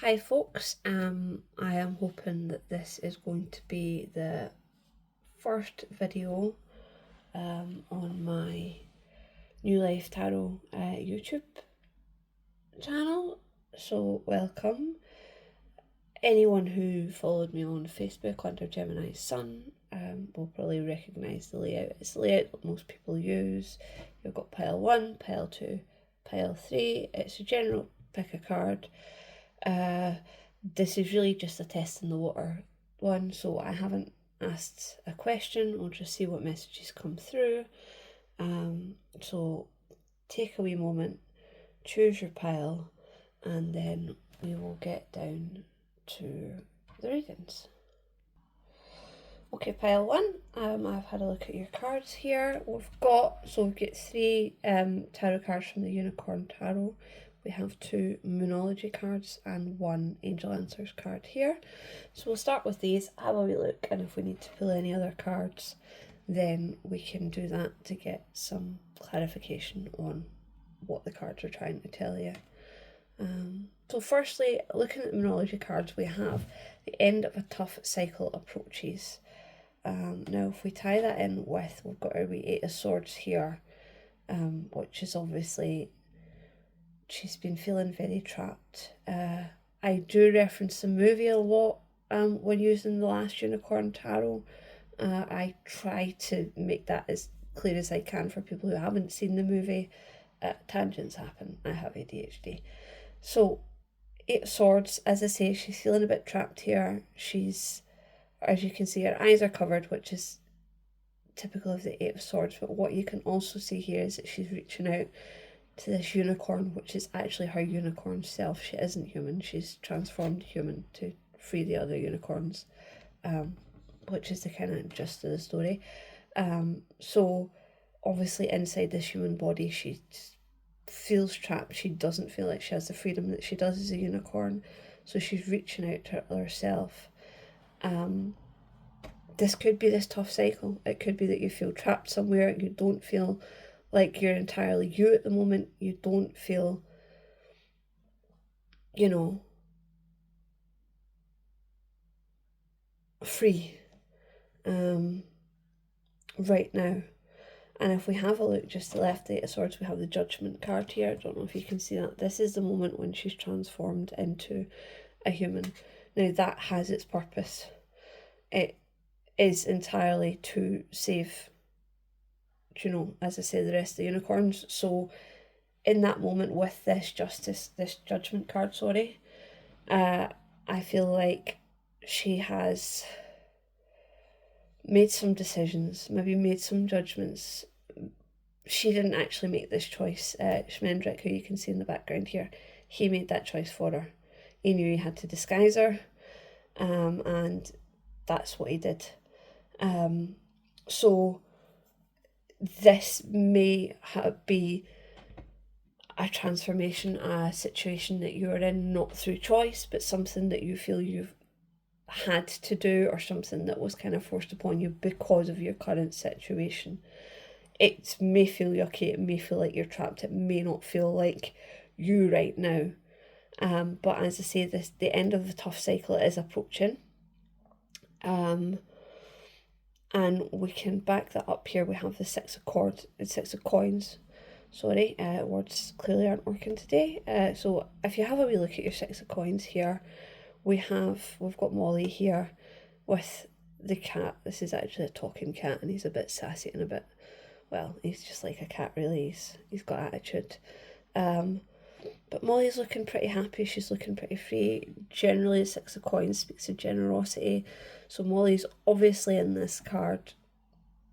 Hi folks, I am hoping that this is going to be the first video on my New Life Tarot YouTube channel, so welcome. Anyone who followed me on Facebook under Gemini's Sun will probably recognise the layout. It's the layout that most people use. You've got pile 1, pile 2, pile 3. It's a general pick a card. This is really just a test in the water one, so I haven't asked a question. We'll just see what messages come through. So take a wee moment, choose your pile, and then we will get down to the readings. Okay, pile 1, I've had a look at your cards here. We've got 3 tarot cards from the Unicorn Tarot. We have 2 Moonology cards and 1 Angel Answers card here. So we'll start with these, have a wee look, and if we need to pull any other cards, then we can do that to get some clarification on what the cards are trying to tell you. So firstly, looking at the Moonology cards, we have the end of a tough cycle approaches. Now if we tie that in with, we've got our wee 8 of Swords here, which is obviously she's been feeling very trapped. I do reference the movie a lot when using the last Unicorn Tarot. I try to make that as clear as I can for people who haven't seen the movie. Tangents happen, I have ADHD. So 8 of Swords, as I say, she's feeling a bit trapped here. She's, as you can see, her eyes are covered, which is typical of the 8 of Swords, but what you can also see here is that she's reaching out to this unicorn, which is actually her unicorn self. She isn't human, she's transformed human to free the other unicorns, which is the kind of gist of the story. So obviously inside this human body she feels trapped. She doesn't feel like she has the freedom that she does as a unicorn, so she's reaching out to herself. This could be this tough cycle. It could be that you feel trapped somewhere, you don't feel like you're entirely you at the moment, you don't feel, you know, free right now. And if we have a look just to the left, the 8 of Swords, we have the Judgment card here. I don't know if you can see that. This is the moment when she's transformed into a human. Now that has its purpose. It is entirely to save, you know, as I say, the rest of the unicorns. So in that moment with this Judgment card, sorry, I feel like she has made some decisions, maybe made some judgments. She didn't actually make this choice. Schmendrick, who you can see in the background here, he made that choice for her. He knew he had to disguise her, and that's what he did. So this may be a transformation, a situation that you're in, not through choice, but something that you feel you've had to do, or something that was kind of forced upon you because of your current situation. It may feel yucky, it may feel like you're trapped, it may not feel like you right now. But as I say, the end of the tough cycle is approaching. And we can back that up here. We have the 6 of Coins. Sorry, words clearly aren't working today. So if you have a wee look at your 6 of Coins here, we've got Molly here with the cat. This is actually a talking cat, and he's a bit sassy and a bit, well, he's just like a cat really. He's got attitude. But Molly's looking pretty happy, she's looking pretty free. Generally, the 6 of Coins speaks of generosity. So Molly's obviously in this card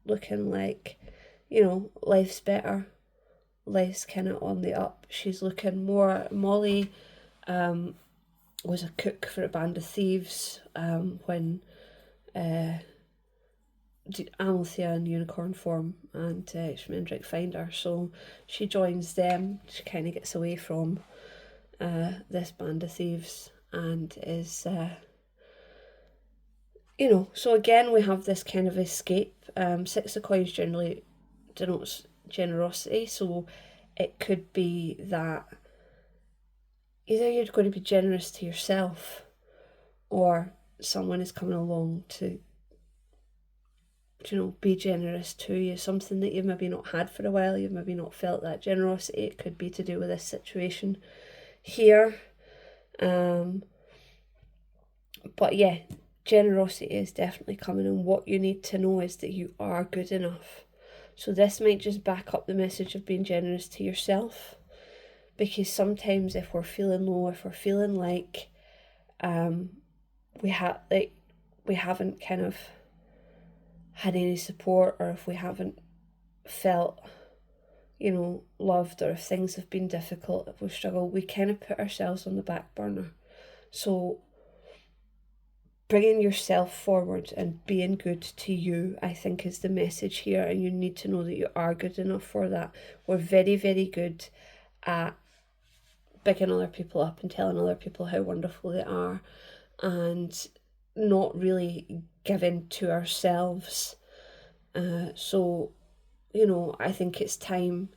looking like, you know, life's better. Life's kind of on the up. She's looking more, Molly was a cook for a band of thieves when Amalthea in unicorn form and Schmendrick find her. So she joins them, she kind of gets away from this band of thieves and is, you know, so again we have this kind of escape. 6 of Coins generally denotes generosity, so it could be that, either you're going to be generous to yourself, or someone is coming along to, be generous to you. Something that you've maybe not had for a while, you've maybe not felt that generosity. It could be to do with this situation here. But yeah, generosity is definitely coming, and what you need to know is that you are good enough. So this might just back up the message of being generous to yourself, because sometimes if we're feeling low, if we're feeling like we haven't kind of had any support, or if we haven't felt loved, or if things have been difficult, if we've struggled, we kind of put ourselves on the back burner. So bringing yourself forward and being good to you, I think, is the message here, and you need to know that you are good enough for that. We're very, very good at bigging other people up and telling other people how wonderful they are, and not really giving to ourselves. So, I think it's time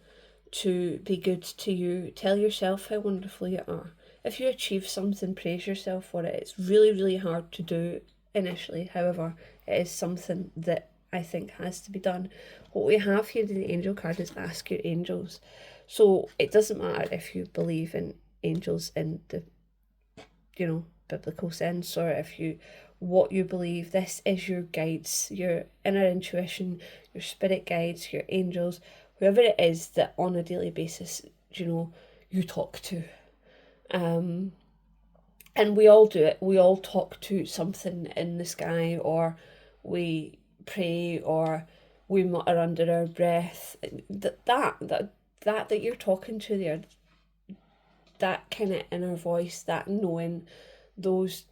to be good to you. Tell yourself how wonderful you are. If you achieve something, praise yourself for it. It's really, really hard to do initially. However, it is something that I think has to be done. What we have here in the angel card is ask your angels. So it doesn't matter if you believe in angels in the, biblical sense, or what you believe. This is your guides, your inner intuition, your spirit guides, your angels, whoever it is that on a daily basis, you talk to. And we all do it. We all talk to something in the sky, or we pray, or we mutter under our breath. That you're talking to there, that kind of inner voice, that knowing, those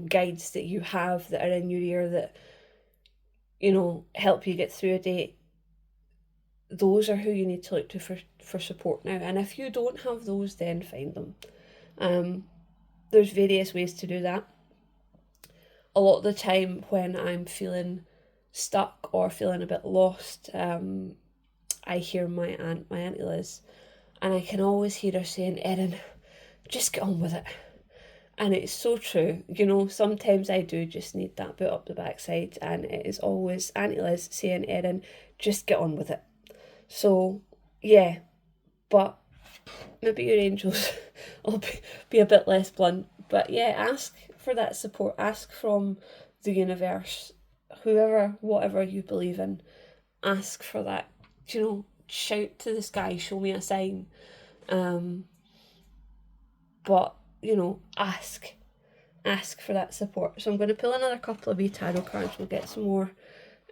guides that you have that are in your ear that help you get through a day, those are who you need to look to for support now. And if you don't have those, then find them. There's various ways to do that. A lot of the time when I'm feeling stuck or feeling a bit lost, I hear my Auntie Liz, and I can always hear her saying, Erin, just get on with it. And it's so true. Sometimes I do just need that boot up the backside, and it is always Auntie Liz saying, Erin, just get on with it. So, yeah, but maybe your angels will be a bit less blunt. But yeah, ask for that support. Ask from the universe, whoever, whatever you believe in. Ask for that, shout to the sky, show me a sign. But, ask for that support. So I'm going to pull another couple of wee tarot cards. We'll get some more.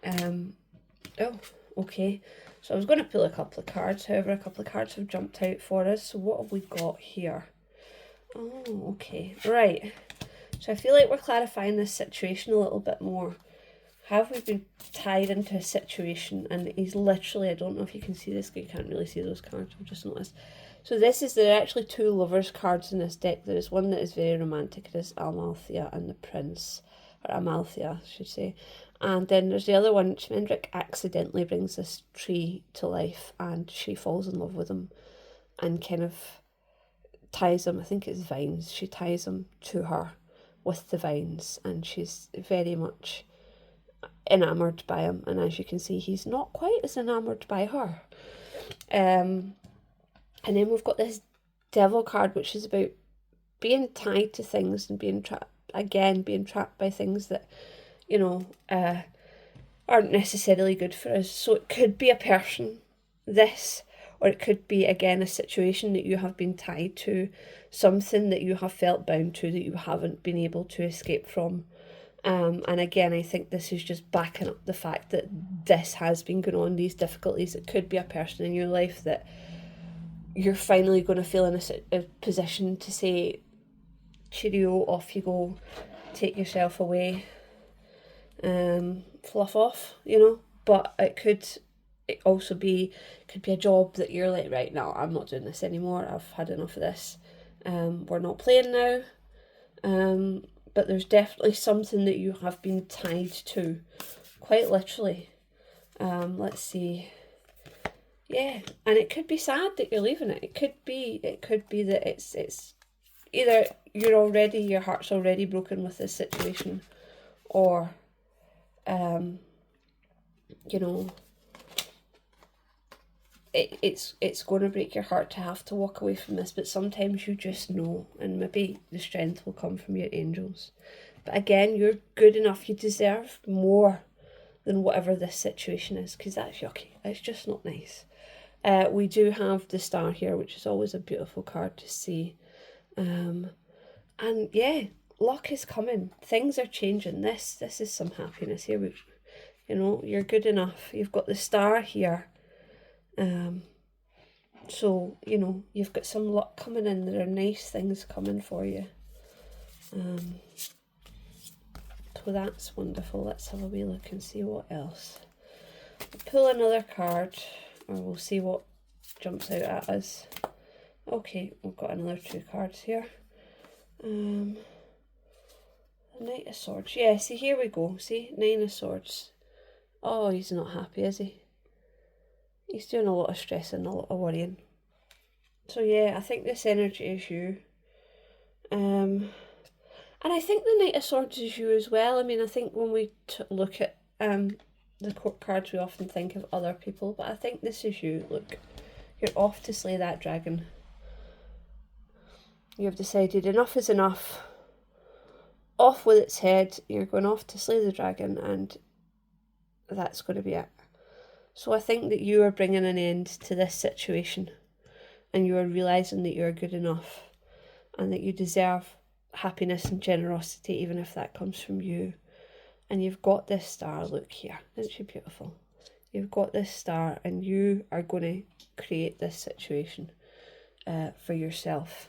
Oh, okay. So I was going to pull a couple of cards. However, a couple of cards have jumped out for us. So what have we got here? Oh, okay. Right. So I feel like we're clarifying this situation a little bit more. Have we been tied into a situation? And he's literally, I don't know if you can see this, you can't really see those cards, I've just noticed. So there are actually two lovers cards in this deck. There is one that is very romantic. It is Amalthea and the Prince, or Amalthea, I should say. And then there's the other one. Chimendrick accidentally brings this tree to life, and she falls in love with him and kind of ties him, I think it's vines, she ties him to her with the vines, and she's very much enamoured by him. And as you can see, he's not quite as enamoured by her. And then we've got this Devil card, which is about being tied to things and being trapped by things that, aren't necessarily good for us. So it could be a person, or it could be, again, a situation that you have been tied to, something that you have felt bound to that you haven't been able to escape from. And again, I think this is just backing up the fact that this has been going on, these difficulties. It could be a person in your life that you're finally going to feel in a position to say, cheerio, off you go, take yourself away, fluff off, But it could also be a job that you're like, right, now I'm not doing this anymore, I've had enough of this, we're not playing now. But there's definitely something that you have been tied to, quite literally. Let's see. Yeah, and it could be sad that you're leaving it. It could be that it's either your heart's already broken with this situation, or you know, it's going to break your heart to have to walk away from this, but sometimes you just know, and maybe the strength will come from your angels. But again, you're good enough. You deserve more than whatever this situation is, because that's yucky. It's just not nice. We do have the star here, which is always a beautiful card to see. And yeah, luck is coming. Things are changing. This is some happiness here. You're good enough. You've got the star here. So, you've got some luck coming in. There are nice things coming for you. So that's wonderful. Let's have a wee look and see what else. Pull another card, or we'll see what jumps out at us. Okay, we've got another 2 cards here. The Knight of Swords. Yeah, see, here we go. See, 9 of Swords. Oh, he's not happy, is he? He's doing a lot of stressing, a lot of worrying. So yeah, I think this energy is you. And I think the Knight of Swords is you as well. I mean, I think when we look at the court cards, we often think of other people, but I think this is you. Look, you're off to slay that dragon. You've decided enough is enough. Off with its head. You're going off to slay the dragon, and that's going to be it. So I think that you are bringing an end to this situation, and you are realising that you're good enough, and that you deserve happiness and generosity, even if that comes from you. And you've got this star. Look here, isn't she beautiful? You've got this star, and you are going to create this situation for yourself.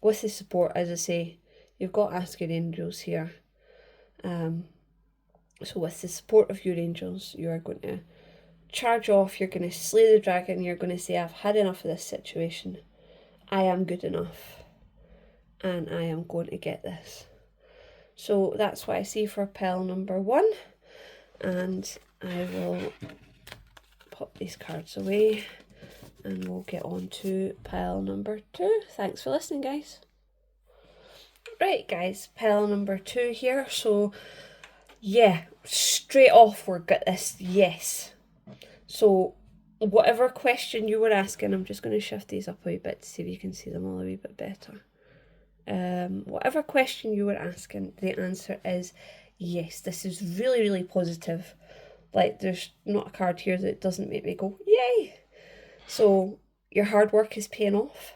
With the support, as I say, you've got Ask Your Angels here. So with the support of your angels, you are going to charge off. You're going to slay the dragon. You're going to say, I've had enough of this situation. I am good enough, and I am going to get this. So that's what I see for pile number 1, and I will pop these cards away, and we'll get on to pile number 2. Thanks for listening, guys. Right, guys, pile number 2 here. So yeah, straight off we've got this yes. So whatever question you were asking, I'm just going to shift these up a wee bit to see if you can see them all a wee bit better. Whatever question you were asking, the answer is yes. This is really, really positive. Like, there's not a card here that doesn't make me go, yay! So your hard work is paying off.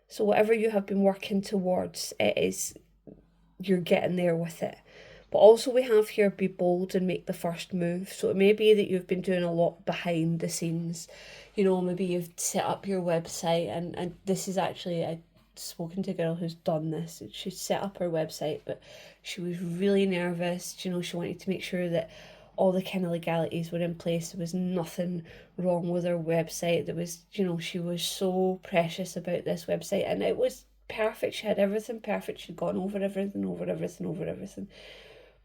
So whatever you have been working towards, you're getting there with it. But also we have here, be bold and make the first move. So it may be that you've been doing a lot behind the scenes. Maybe you've set up your website, and this is actually, I've spoken to a girl who's done this. She set up her website, but she was really nervous. She wanted to make sure that all the kind of legalities were in place. There was nothing wrong with her website. There was, she was so precious about this website, and it was perfect. She had everything perfect. She'd gone over everything.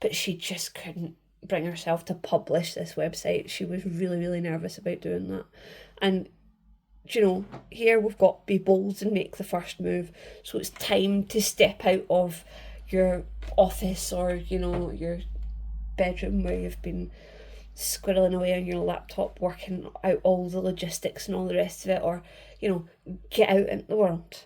But she just couldn't bring herself to publish this website. She was really, really nervous about doing that. And, here we've got be bold and make the first move. So it's time to step out of your office or, your bedroom where you've been squirreling away on your laptop working out all the logistics and all the rest of it, or get out into the world.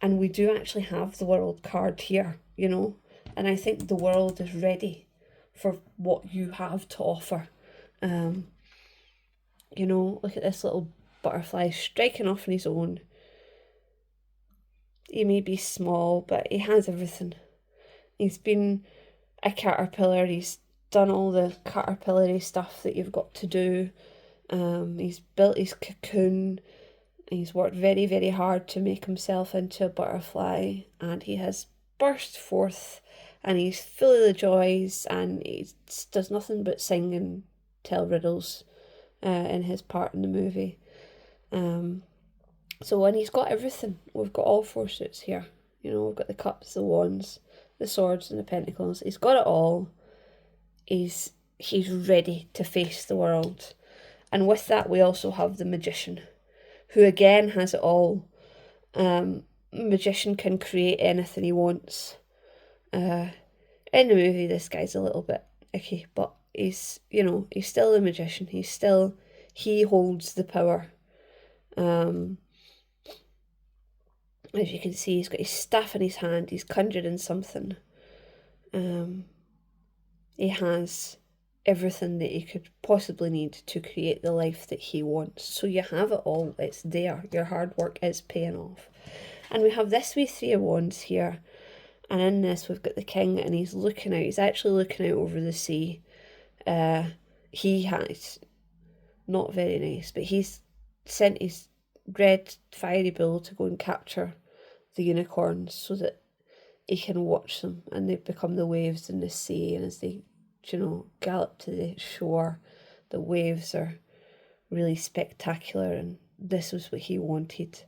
And we do actually have the world card here, and I think the world is ready for what you have to offer. Look at this little butterfly striking off on his own. He may be small, but he has everything. He's been a caterpillar. He's done all the caterpillar-y stuff that you've got to do. He's built his cocoon. He's worked very, very hard to make himself into a butterfly, and he has burst forth, and he's full of the joys, and he does nothing but sing and tell riddles in his part in the movie. So when he's got everything, we've got all 4 suits here. We've got the cups, the wands, the swords, and the pentacles. He's got it all. He's ready to face the world. And with that, we also have the magician, who again has it all. magician can create anything he wants. In the movie, this guy's a little bit icky, but he's, you know, he's still a magician. He holds the power. As you can see, he's got his staff in his hand. He's conjuring something. He has everything that he could possibly need to create the life that he wants. So you have it all. It's there. Your hard work is paying off. And we have this wee Three of Wands here. And in this, we've got the king, and he's looking out. He's actually looking out over the sea. He has, not very nice, but he's sent his red fiery bull to go and capture the unicorns so that he can watch them, and they become the waves in the sea. And as they, you know, gallop to the shore, the waves are really spectacular, and this was what he wanted.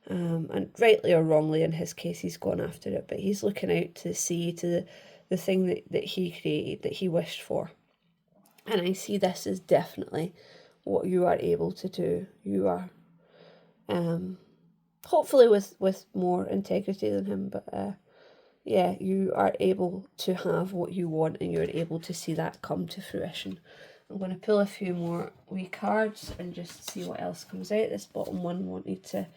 And rightly or wrongly, in his case, he's gone after it, but he's looking out to the sea, to the thing that he created, that he wished for. And I see this as definitely what you are able to do. You are, hopefully with more integrity than him, but yeah, you are able to have what you want, and you're able to see that come to fruition. I'm going to pull a few more wee cards and just see what else comes out. This bottom one wanted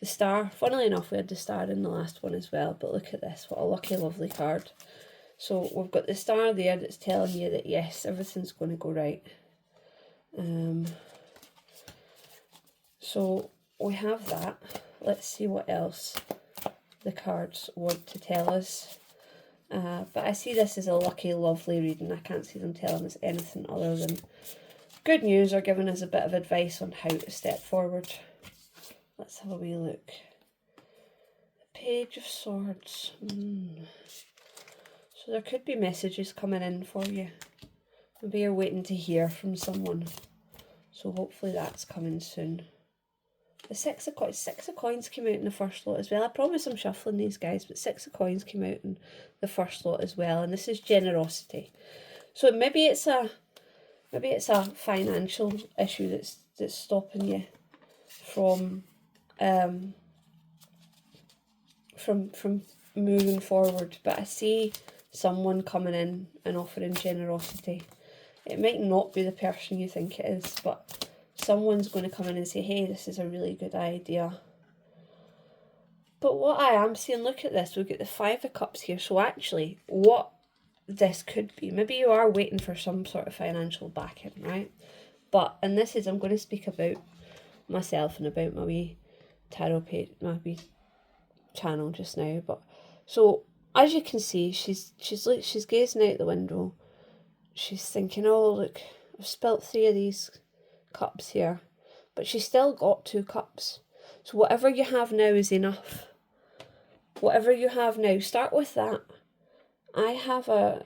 the star. Funnily enough, we had the star in the last one as well, but look at this, what a lucky, lovely card. So we've got the star there that's telling you that yes, everything's going to go right. So we have that. Let's see what else the cards want to tell us. But I see this as a lucky, lovely reading. I can't see them telling us anything other than good news, or giving us a bit of advice on how to step forward. Let's have a wee look. The Page of Swords. So there could be messages coming in for you. Maybe you're waiting to hear from someone. So hopefully that's coming soon. The Six of Coins came out in the first lot as well. I promise I'm shuffling these guys, but Six of Coins came out in the first lot as well. And this is generosity. So maybe it's a financial issue that's stopping you from moving forward. But I see someone coming in and offering generosity. It might not be the person you think it is, but someone's going to come in and say, hey, this is a really good idea. But what I am seeing, look at this, we've got the Five of Cups here. So actually, what this could be, maybe you are waiting for some sort of financial backing, right? But, and this is, I'm going to speak about myself and about my wee tarot page, my wee channel just now. But, so, as you can see, she's gazing out the window. She's thinking, oh, look, I've spilt 3 of these cups here, but she's still got 2 cups. So whatever you have now is enough. Whatever you have now, start with that. I have a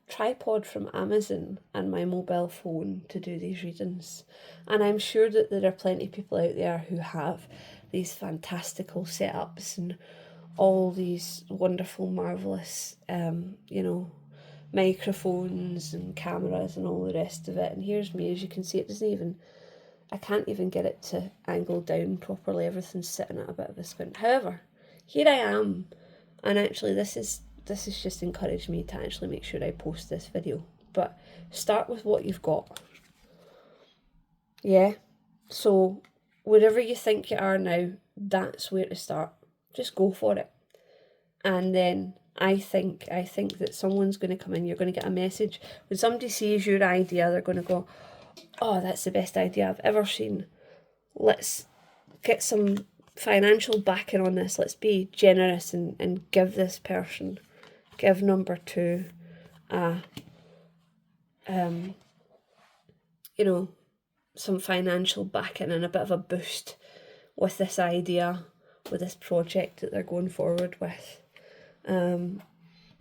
tripod from Amazon and my mobile phone to do these readings, and I'm sure that there are plenty of people out there who have these fantastical setups and all these wonderful, marvellous, you know, microphones and cameras and all the rest of it. And here's me, as you can see, I can't even get it to angle down properly. Everything's sitting at a bit of a squint. However, here I am, and actually this has just encouraged me to actually make sure I post this video. But start with what you've got. Yeah, so wherever you think you are now, that's where to start. Just go for it. And then I think that someone's going to come in. You're going to get a message. When somebody sees your idea, they're going to go, oh, that's the best idea I've ever seen. Let's get some financial backing on this. Let's be generous and give this person, give number 2, you know, some financial backing and a bit of a boost with this idea, with this project that they're going forward with.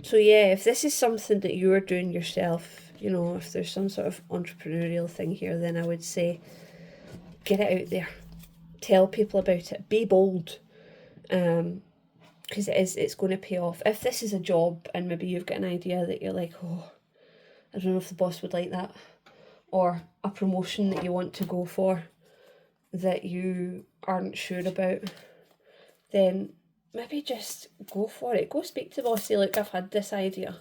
So yeah, if this is something that you're doing yourself, you know, if there's some sort of entrepreneurial thing here, then I would say get it out there. Tell people about it. Be bold. Because it's going to pay off. If this is a job and maybe you've got an idea that you're like, oh, I don't know if the boss would like that, or a promotion that you want to go for, that you aren't sure about, then maybe just go for it. Go speak to the boss, say, look, I've had this idea.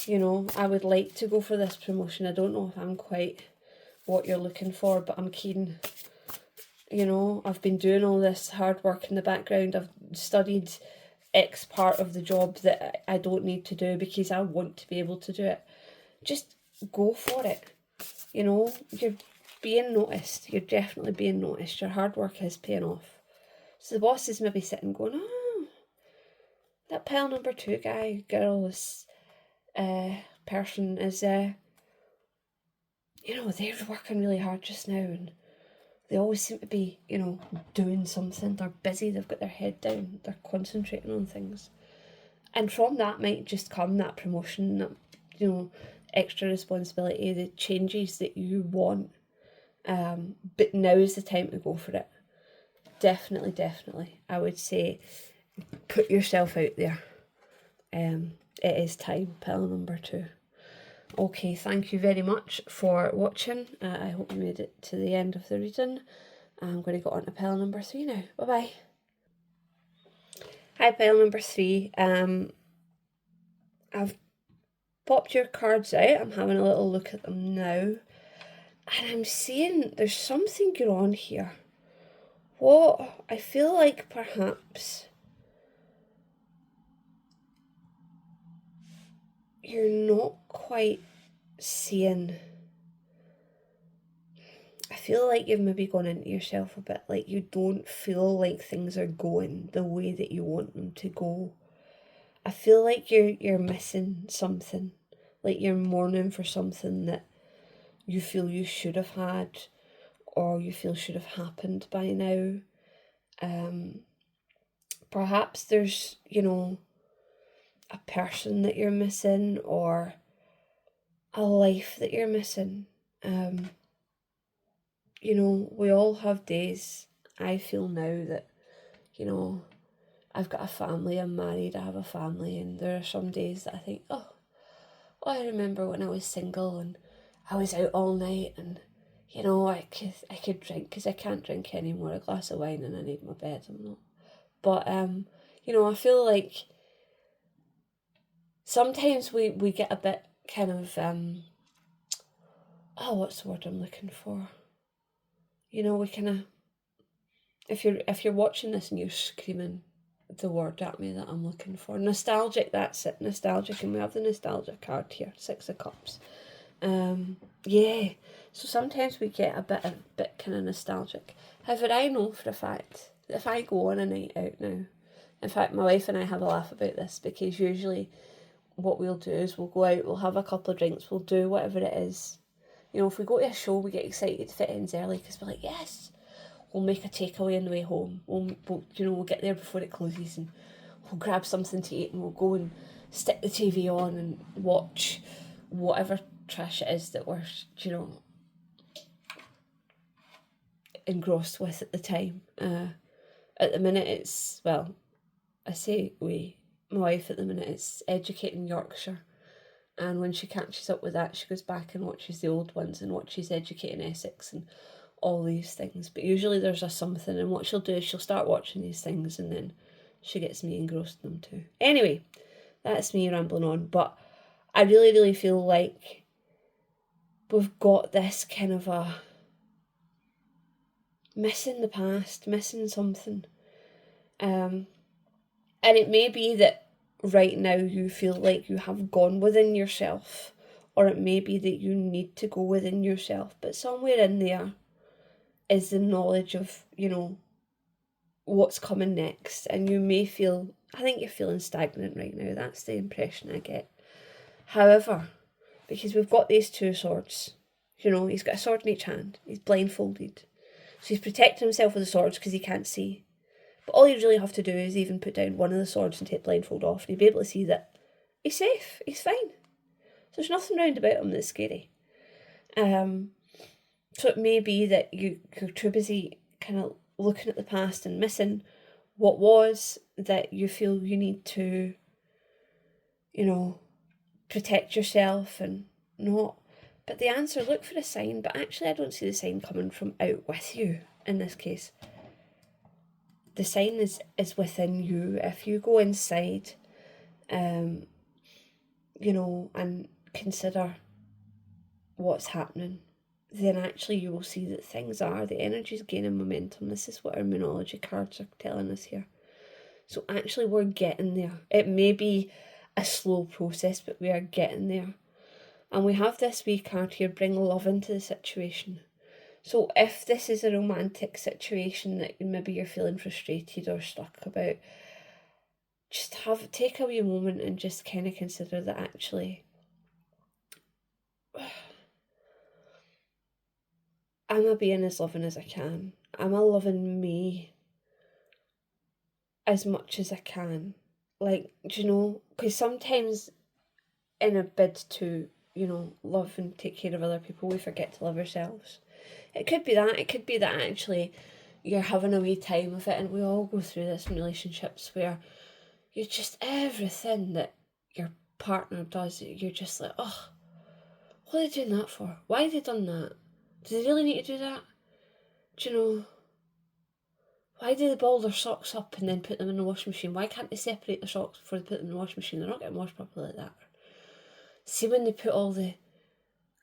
You know, I would like to go for this promotion. I don't know if I'm quite what you're looking for, but I'm keen. You know, I've been doing all this hard work in the background. I've studied X part of the job that I don't need to do because I want to be able to do it. Just go for it. You know, you're being noticed. You're definitely being noticed. Your hard work is paying off. So the boss is maybe sitting going, oh, that pile number 2 guy, girl, this person is, you know, they're working really hard just now, and they always seem to be, you know, doing something. They're busy, they've got their head down, they're concentrating on things. And from that might just come that promotion, that, you know, extra responsibility, the changes that you want. But now is the time to go for it. Definitely, definitely. I would say put yourself out there. It is time, pile number 2. Okay, thank you very much for watching. I hope you made it to the end of the reading. I'm going to go on to pile number 3 now. Bye-bye. Hi, pile number 3. I've popped your cards out. I'm having a little look at them now. And I'm seeing there's something going on here. What? I feel like perhaps you're not quite seeing. I feel like you've maybe gone into yourself a bit, like you don't feel like things are going the way that you want them to go. I feel like you're missing something, like you're mourning for something that you feel you should have had, or you feel should have happened by now. Perhaps there's, you know, a person that you're missing, or a life that you're missing. You know, we all have days. I feel now that, you know, I've got a family, I'm married, I have a family, and there are some days that I think, oh, I remember when I was single and I was out all night, and, you know, I could drink, because I can't drink anymore, a glass of wine and I need my bed, I'm not. But, you know, I feel like sometimes we get a bit kind of, what's the word I'm looking for? You know, we kind of, if you're watching this and you're screaming the word at me that I'm looking for, nostalgic, that's it, nostalgic, and we have the nostalgia card here, 6 of Cups. Yeah, so sometimes we get a bit kind of nostalgic. However, I know for a fact that if I go on a night out now, in fact, my wife and I have a laugh about this, because usually what we'll do is we'll go out, we'll have a couple of drinks, we'll do whatever it is. You know, if we go to a show, we get excited if it ends early, because we're like, yes, we'll make a takeaway on the way home. We'll get there before it closes, and we'll grab something to eat, and we'll go and stick the TV on and watch whatever trash it is that we're, you know, engrossed with at the time. At the minute it's, well, I say we, my wife at the minute is Educating Yorkshire, and when she catches up with that, she goes back and watches the old ones and watches Educating Essex and all these things. But usually there's a something, and what she'll do is she'll start watching these things and then she gets me engrossed in them too. Anyway, that's me rambling on, but I really, really feel like we've got this kind of a missing the past, missing something. And it may be that right now you feel like you have gone within yourself, or it may be that you need to go within yourself, but somewhere in there is the knowledge of, you know, what's coming next, and you may feel, I think you're feeling stagnant right now, that's the impression I get. However, because we've got these 2 swords, you know, he's got a sword in each hand, he's blindfolded, so he's protecting himself with the swords because he can't see. But all you really have to do is even put down one of the swords and take the blindfold off, and you'll be able to see that he's safe, he's fine. So there's nothing round about him that's scary. So it may be that you're too busy kind of looking at the past and missing what was, that you feel you need to, you know, protect yourself and not. But the answer, look for a sign, but actually I don't see the sign coming from out with you. in this case, the sign is within you. If you go inside, and consider what's happening, then actually you will see that the energy's gaining momentum. This is what our Moonology cards are telling us here. So actually we're getting there. It may be a slow process, but we are getting there. And we have this wee card here, bring love into the situation. So if this is a romantic situation that maybe you're feeling frustrated or stuck about, just take a wee moment and just kind of consider that actually am I being as loving as I can? Am I loving me as much as I can? Because sometimes in a bid to, love and take care of other people, we forget to love ourselves. It could be that. It could be that actually you're having a wee time of it, and we all go through this in relationships where you're just, everything that your partner does, you're just like, oh, what are they doing that for? Why have they done that? Do they really need to do that? Why do they ball their socks up and then put them in the washing machine? Why can't they separate the socks before they put them in the washing machine? They're not getting washed properly like that. See, when they put all the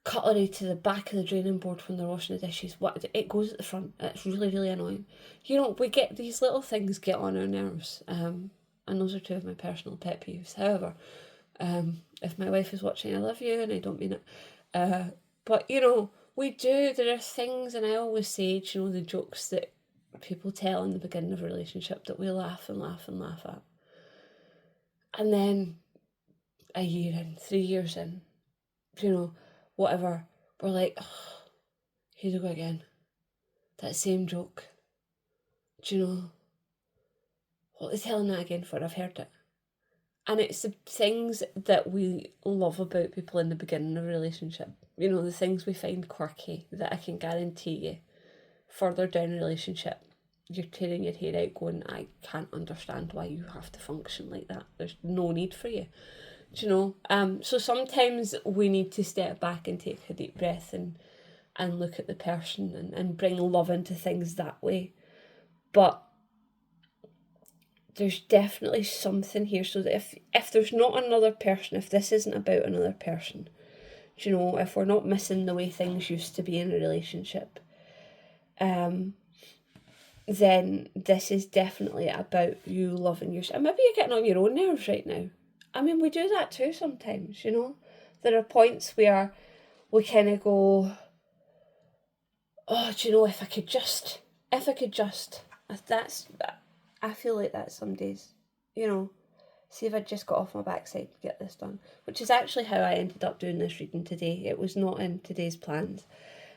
cutlery to the back of the draining board when they're washing the dishes, it goes at the front. It's really, really annoying. We get these little things get on our nerves. And those are two of my personal pet peeves. However, if my wife is watching, I love you, and I don't mean it. But, we do. There are things, and I always say, the jokes that people tell in the beginning of a relationship that we laugh and laugh and laugh at. And then a year in, 3 years in, whatever, we're like, oh, here we go again. That same joke. What are they telling that again for? I've heard it. And it's the things that we love about people in the beginning of a relationship. The things we find quirky that I can guarantee you, further down a relationship, you're tearing your hair out going, I can't understand why you have to function like that. There's no need for you. So sometimes we need to step back and take a deep breath and look at the person and bring love into things that way. But there's definitely something here, so that if there's not another person, if this isn't about another person, if we're not missing the way things used to be in a relationship, then this is definitely about you loving yourself. And maybe you're getting on your own nerves right now. I mean, we do that too sometimes, There are points where we kind of go, oh, if I could just, I feel like that some days, see if I just got off my backside to get this done, which is actually how I ended up doing this reading today. It was not in today's plans,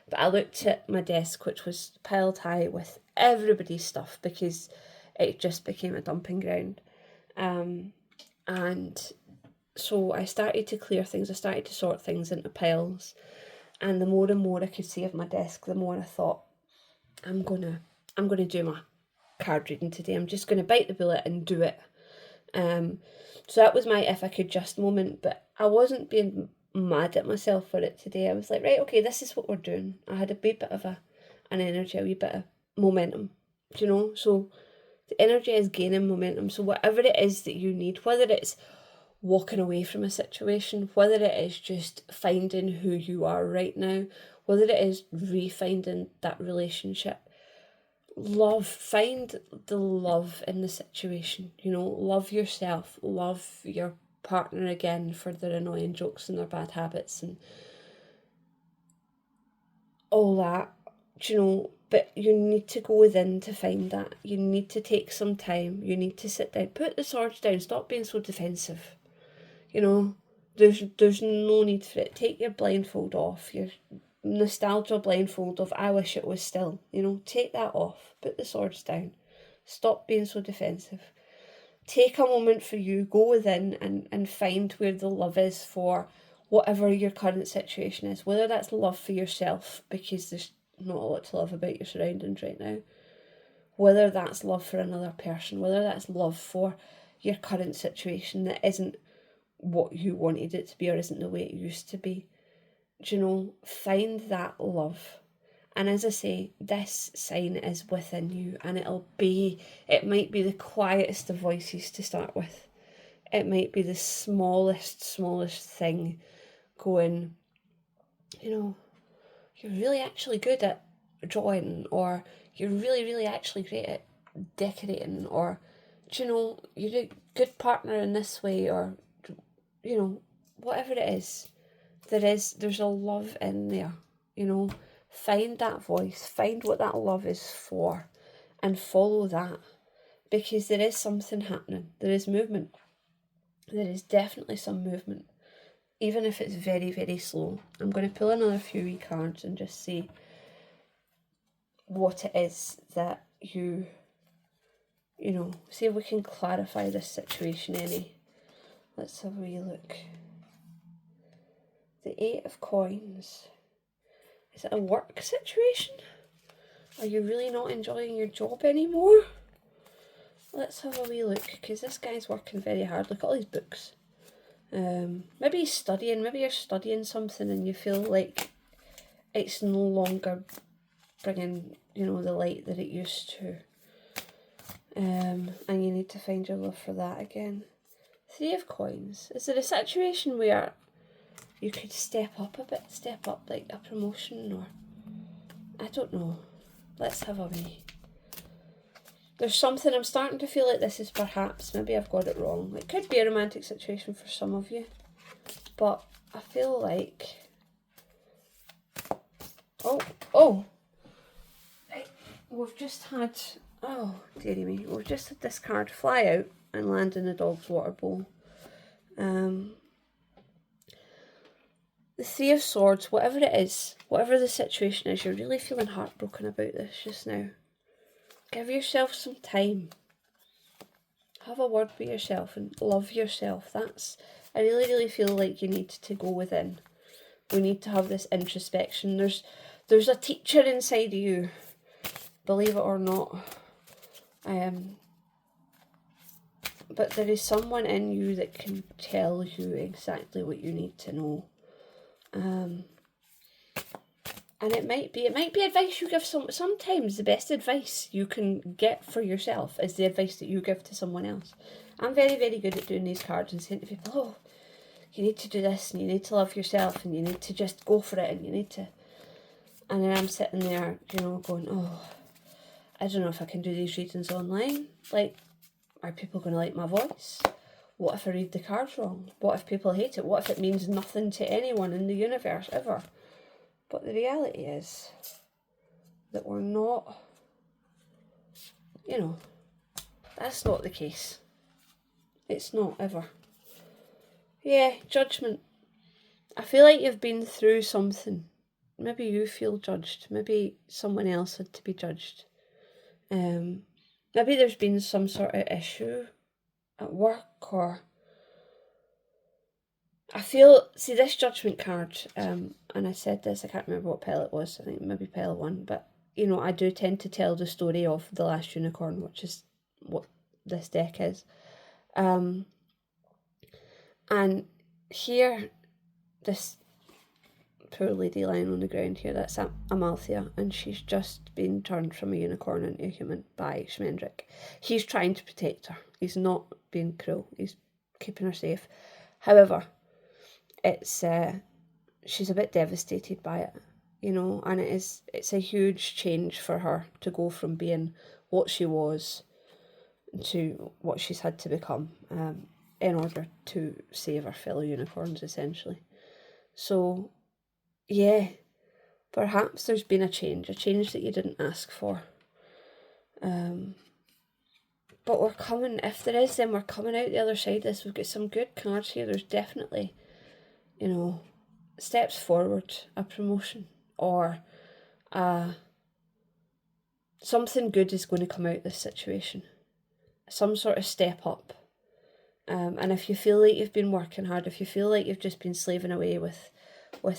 but I looked at my desk, which was piled high with everybody's stuff because it just became a dumping ground. And so I started to clear things. I started to sort things into piles, and the more and more I could see of my desk, the more I thought, I'm gonna do my card reading today. I'm just gonna bite the bullet and do it. So that was my if I could just moment, but I wasn't being mad at myself for it today. I was like, right, okay, this is what we're doing. I had a wee bit of an energy, a wee bit of momentum, so the energy is gaining momentum. So whatever it is that you need, whether it's walking away from a situation, whether it is just finding who you are right now, whether it is refinding that relationship, find the love in the situation, love yourself, love your partner again for their annoying jokes and their bad habits and all that, but you need to go within to find that. You need to take some time, you need to sit down, put the swords down, stop being so defensive, there's no need for it. Take your blindfold off, your nostalgia blindfold of I wish it was still, take that off, put the swords down, stop being so defensive, take a moment for you, go within and find where the love is for whatever your current situation is, whether that's love for yourself because there's not a lot to love about your surroundings right now, whether that's love for another person, whether that's love for your current situation that isn't what you wanted it to be or isn't the way it used to be. Find that love And as I say, this sign is within you, and it might be the quietest of voices to start with. It might be the smallest thing going, you're really actually good at drawing, or you're really actually great at decorating, or, you're a good partner in this way, or, whatever it is, there's a love in there, Find that voice, find what that love is for, and follow that, because there is something happening. There is movement. There is definitely some movement, even if it's very, very slow. I'm going to pull another few wee cards and just see what it is that see if we can clarify this situation any. Let's have a wee look. The 8 of Coins. Is it a work situation? Are you really not enjoying your job anymore? Let's have a wee look, because this guy's working very hard. Look at all these books. Maybe he's studying. Maybe you're studying something and you feel like it's no longer bringing, the light that it used to. And you need to find your love for that again. 3 of Coins. Is there a situation where you could step up a bit, like a promotion, or I don't know. Let's have a wee. There's something, I'm starting to feel like this is perhaps, maybe I've got it wrong. It could be a romantic situation for some of you, but I feel like, we've just had, dearie me, we've just had this card fly out and land in the dog's water bowl. The 3 of Swords, whatever it is, whatever the situation is, you're really feeling heartbroken about this just now. Give yourself some time. Have a word with yourself and love yourself. I really feel like you need to go within. We need to have this introspection. There's a teacher inside of you, believe it or not. But there is someone in you that can tell you exactly what you need to know. And it might be advice you give sometimes the best advice you can get for yourself is the advice that you give to someone else. I'm very, very good at doing these cards and saying to people, you need to do this, and you need to love yourself, and you need to just go for it, and you need to... And then I'm sitting there, going, I don't know if I can do these readings online. Like, are people going to like my voice? What if I read the cards wrong? What if people hate it? What if it means nothing to anyone in the universe ever? But the reality is that we're not, that's not the case. It's not ever. Yeah, judgment. I feel like you've been through something. Maybe you feel judged. Maybe someone else had to be judged. Maybe there's been some sort of issue at work, or I feel, see this Judgment card, and I said this, I can't remember what pile it was, I think maybe pile 1, but, I do tend to tell the story of the last unicorn, which is what this deck is. And here, this poor lady lying on the ground here, that's Amalthea, and she's just been turned from a unicorn into a human by Schmendrick. He's trying to protect her. He's not being cruel. He's keeping her safe. However, it's she's a bit devastated by it, and it's a huge change for her to go from being what she was to what she's had to become, in order to save her fellow unicorns, essentially. So, yeah, perhaps there's been a change that you didn't ask for. But we're coming, if there is, then we're coming out the other side of this. We've got some good cards here. There's definitely, steps forward, a promotion, or something good is going to come out of this situation. Some sort of step up. And if you feel like you've been working hard, if you feel like you've just been slaving away with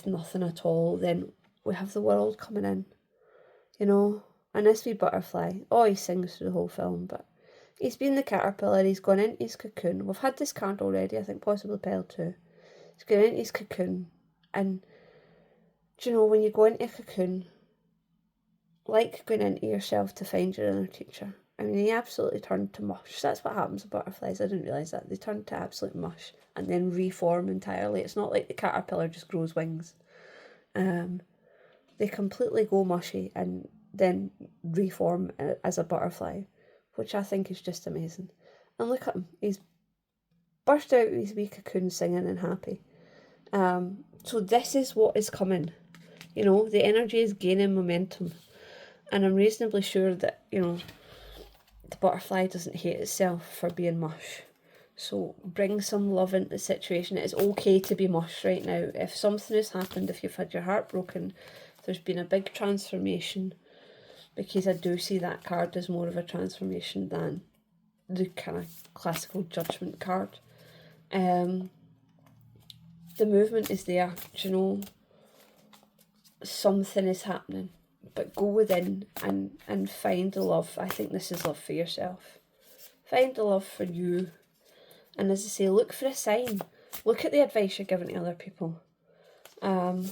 nothing at all, then we have the world coming in, and this wee butterfly, he sings through the whole film, but he's been the caterpillar, he's gone into his cocoon. We've had this card already, I think possibly pile 2. He's gone into his cocoon, and when you go into a cocoon, like going into yourself to find your inner teacher. I mean, he absolutely turned to mush. That's what happens with butterflies. I didn't realise that. They turn to absolute mush and then reform entirely. It's not like the caterpillar just grows wings. They completely go mushy and then reform as a butterfly, which I think is just amazing. And look at him. He's burst out of his wee cocoon singing and happy. So this is what is coming. You know, the energy is gaining momentum. And I'm reasonably sure that, you know, the butterfly doesn't hate itself for being mush. So bring some love into the situation. It's okay to be mush right now. If something has happened, if you've had your heart broken, there's been a big transformation, because I do see that card as more of a transformation than the kind of classical judgment card. The movement is there, do you know, something is happening, but go within and find the love. I think this is love for yourself. Find the love for you. And as I say, look for a sign. Look at the advice you're giving to other people. And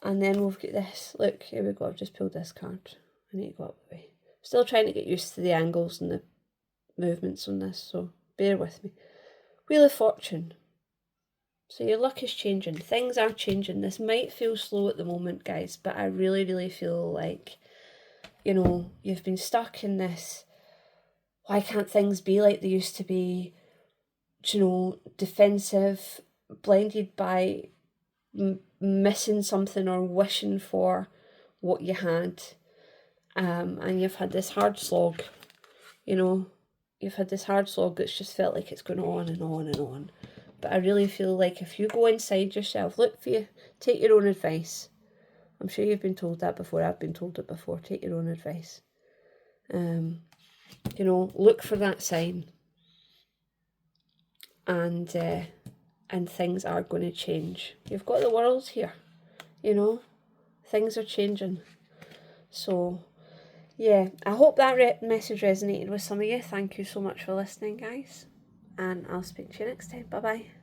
then we've got this. Look, here we go. I've just pulled this card. I need to go up the way. Still trying to get used to the angles and the movements on this, so bear with me. Wheel of Fortune. So your luck is changing. Things are changing. This might feel slow at the moment, guys, but I really, really feel like, you know, you've been stuck in this, why can't things be like they used to be, you know, defensive, blinded by missing something or wishing for what you had. And you've had this hard slog, you know, you've had this hard slog that's just felt like it's going on and on and on. But I really feel like if you go inside yourself, look for you, take your own advice. I'm sure you've been told that before. I've been told it before. Take your own advice. You know, look for that sign. And things are going to change. You've got the world here, you know. Things are changing. So, yeah, I hope that message resonated with some of you. Thank you so much for listening, guys. And I'll speak to you next time. Bye-bye.